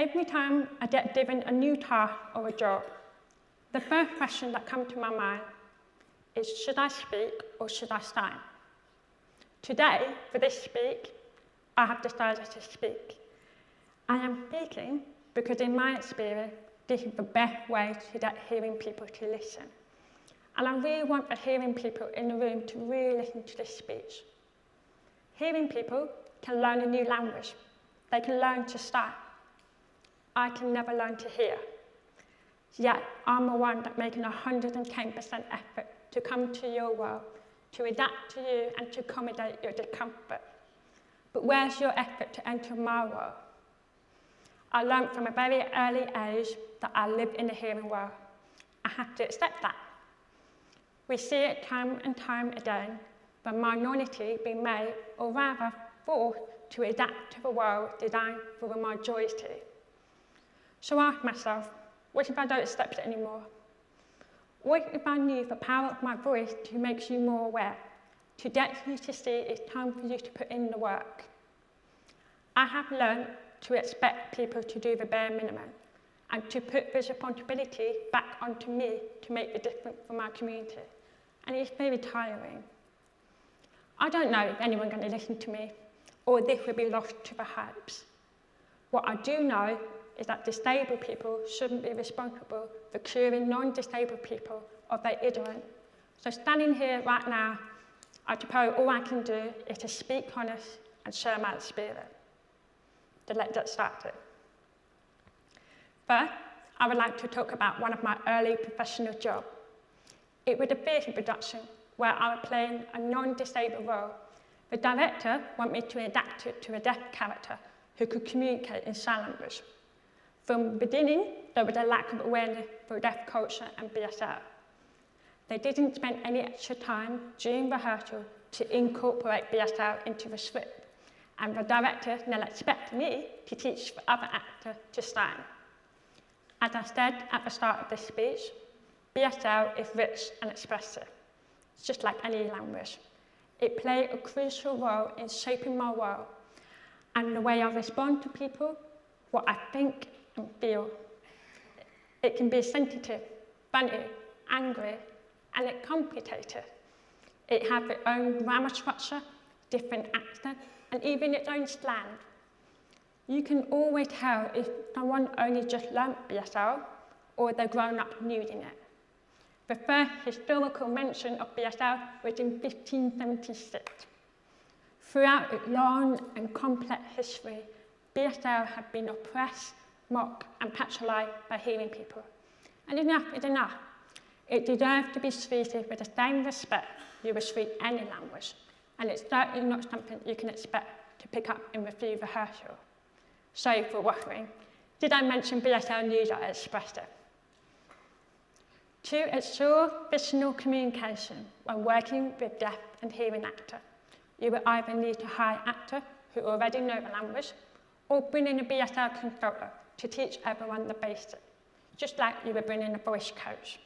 Every time I get given a new task or a job, the first question that comes to my mind is, should I speak or should I stand? Today, for this speak, I have decided to speak. I am speaking because in my experience, this is the best way to get hearing people to listen. And I really want the hearing people in the room to really listen to this speech. Hearing people can learn a new language. They can learn to stand. I can never learn to hear. Yet, I'm the one that's making 110% effort to come to your world, to adapt to you and to accommodate your discomfort. But where's your effort to enter my world? I learned from a very early age that I live in the hearing world. I have to accept that. We see it time and time again, the minority being made, or rather forced, to adapt to the world designed for the majority. So I ask myself, what if I don't accept it anymore? What if I knew the power of my voice to make you more aware, to get you to see it's time for you to put in the work? I have learned to expect people to do the bare minimum and to put this responsibility back onto me to make the difference for my community. And it's very tiring. I don't know if anyone's going to listen to me or this will be lost to the hypes. What I do know is that disabled people shouldn't be responsible for curing non-disabled people of their ignorance. So standing here right now, I suppose all I can do is to speak honest and share my experience. So let's get started. First, I would like to talk about one of my early professional jobs. It was a theatre production where I was playing a non-disabled role. The director wanted me to adapt it to a deaf character who could communicate in sign language. From the beginning, there was a lack of awareness for deaf culture and BSL. They didn't spend any extra time during rehearsal to incorporate BSL into the script, and the director then expected me to teach the other actor to stand. As I said at the start of this speech, BSL is rich and expressive. It's just like any language. It plays a crucial role in shaping my world and the way I respond to people, what I think and feel. It can be sensitive, funny, angry, and it's complicated. It has its own grammar structure, different accent, and even its own slang. You can always tell if someone only just learnt BSL or they're grown up using it. The first historical mention of BSL was in 1576. Throughout its long and complex history, BSL had been oppressed, mocked, and patronised by hearing people. And enough is enough. It deserves to be treated with the same respect you would treat any language, and it's certainly not something you can expect to pick up in review rehearsal. Sorry for waffling. Did I mention BSL news are expressive? To ensure visual communication when working with deaf and hearing actors, you will either need to hire actors who already know the language or bring in a BSL consultant to teach everyone the basics, just like you would bring in a voice coach.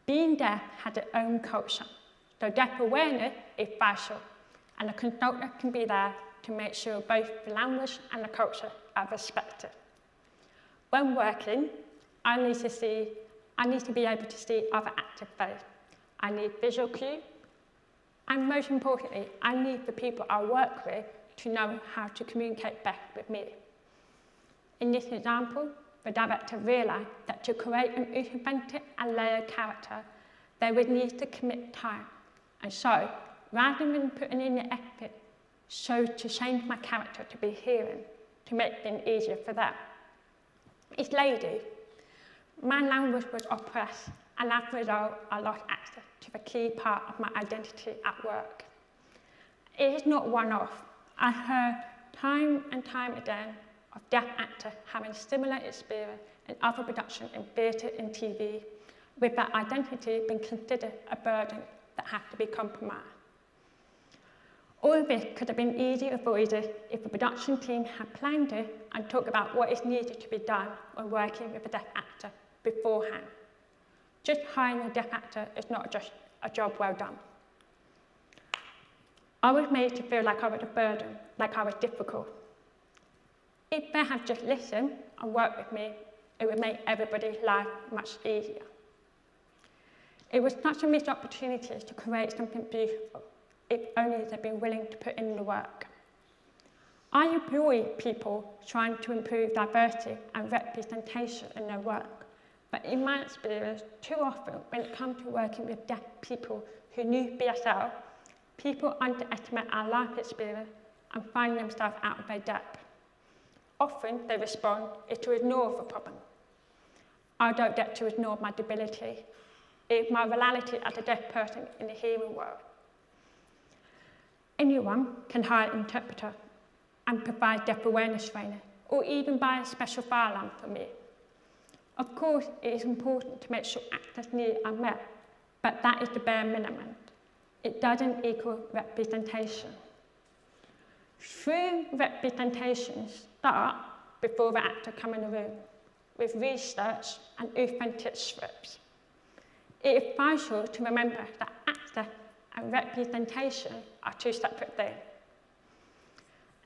Being deaf has its own culture, so deaf awareness is vital, and a consultant can be there to make sure both the language and the culture are respected. When working, I need to be able to see other actors' faces. I need visual cues, and most importantly, I need the people I work with to know how to communicate best with me. In this example, the director realised that to create an authentic and layered character, they would need to commit time. And so, rather than putting in the effort, to change my character to be hearing, to make things easier for them. It's lady. My language was oppressed, and as a result, I lost access to the key part of my identity at work. It is not one-off. I heard time and time again of deaf actors having similar experience in other productions in theatre and TV, with their identity being considered a burden that had to be compromised. All of this could have been easily avoided if the production team had planned it and talked about what is needed to be done when working with a deaf actor beforehand. Just hiring a deaf actor is not just a job well done. I was made to feel like I was a burden, like I was difficult. If they had just listened and worked with me, it would make everybody's life much easier. It was such a missed opportunity to create something beautiful, if only they'd been willing to put in the work. I employ people trying to improve diversity and representation in their work, but in my experience, too often when it comes to working with deaf people who knew BSL, people underestimate our life experience and find themselves out of their depth. Often they respond is to ignore the problem. I don't get to ignore my disability. It's my reality as a deaf person in the hearing world. Anyone can hire an interpreter and provide deaf awareness training, or even buy a special fire lamp for me. Of course, it is important to make sure access needs are met, but that is the bare minimum. It doesn't equal representation. True representation starts before the actor comes in the room, with research and authentic scripts. It is vital to remember that access and representation are two separate things.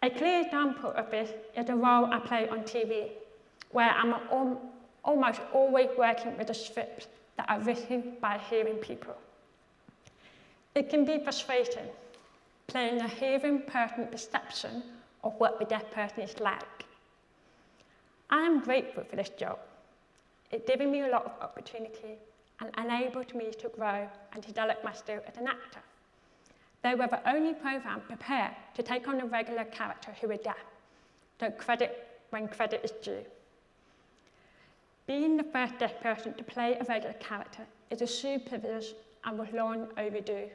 A clear example of this is the role I play on TV, where I'm almost always working with the scripts that are written by hearing people. It can be frustrating, playing a hearing person's perception of what the deaf person is like. I am grateful for this job. It's given me a lot of opportunity and enabled me to grow and develop my skill as an actor. They were the only programme prepared to take on a regular character who is deaf, so credit when credit is due. Being the first deaf person to play a regular character is a true privilege and was long overdue.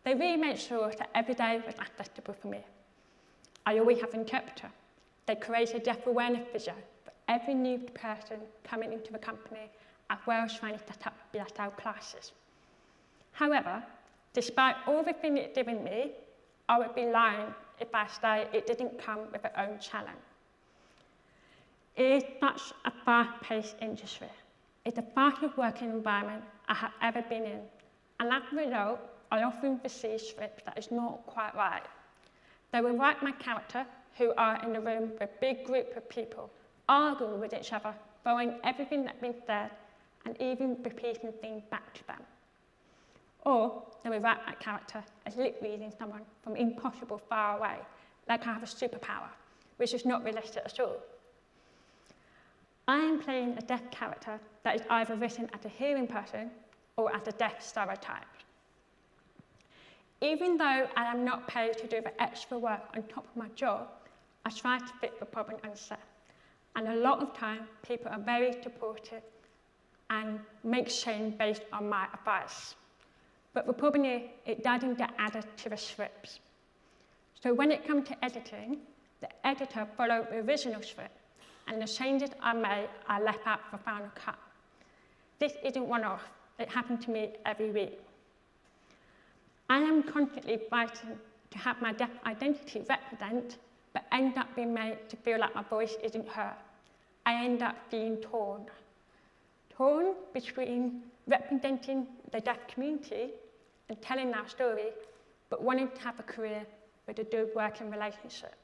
They really made sure that every day was accessible for me. I always have an interpreter. They created a deaf awareness video for every new person coming into the company, as well as trying to set up BSL classes. However, despite all the things it's given me, I would be lying if I say it didn't come with its own challenge. It is such a fast-paced industry. It's the fastest working environment I have ever been in, and as a result, I often receive scripts that is not quite right. They will write my character, who are in the room with a big group of people, arguing with each other, throwing everything that's been said, and even repeating things back to them. Or they will write my character as lip reading someone from impossible far away, like I have a superpower, which is not realistic at all. I am playing a deaf character that is either written as a hearing person or as a deaf stereotype. Even though I am not paid to do the extra work on top of my job, I try to fit the problem on set. And a lot of time, people are very supportive and make change based on my advice. But the problem is, it doesn't get added to the scripts. So when it comes to editing, the editor follows the original script, and the changes I made are left out for final cut. This isn't one-off. It happens to me every week. I am constantly fighting to have my deaf identity represented, but end up being made to feel like my voice isn't heard. I end up being torn between representing the deaf community and telling our story, but wanting to have a career with a good working relationship.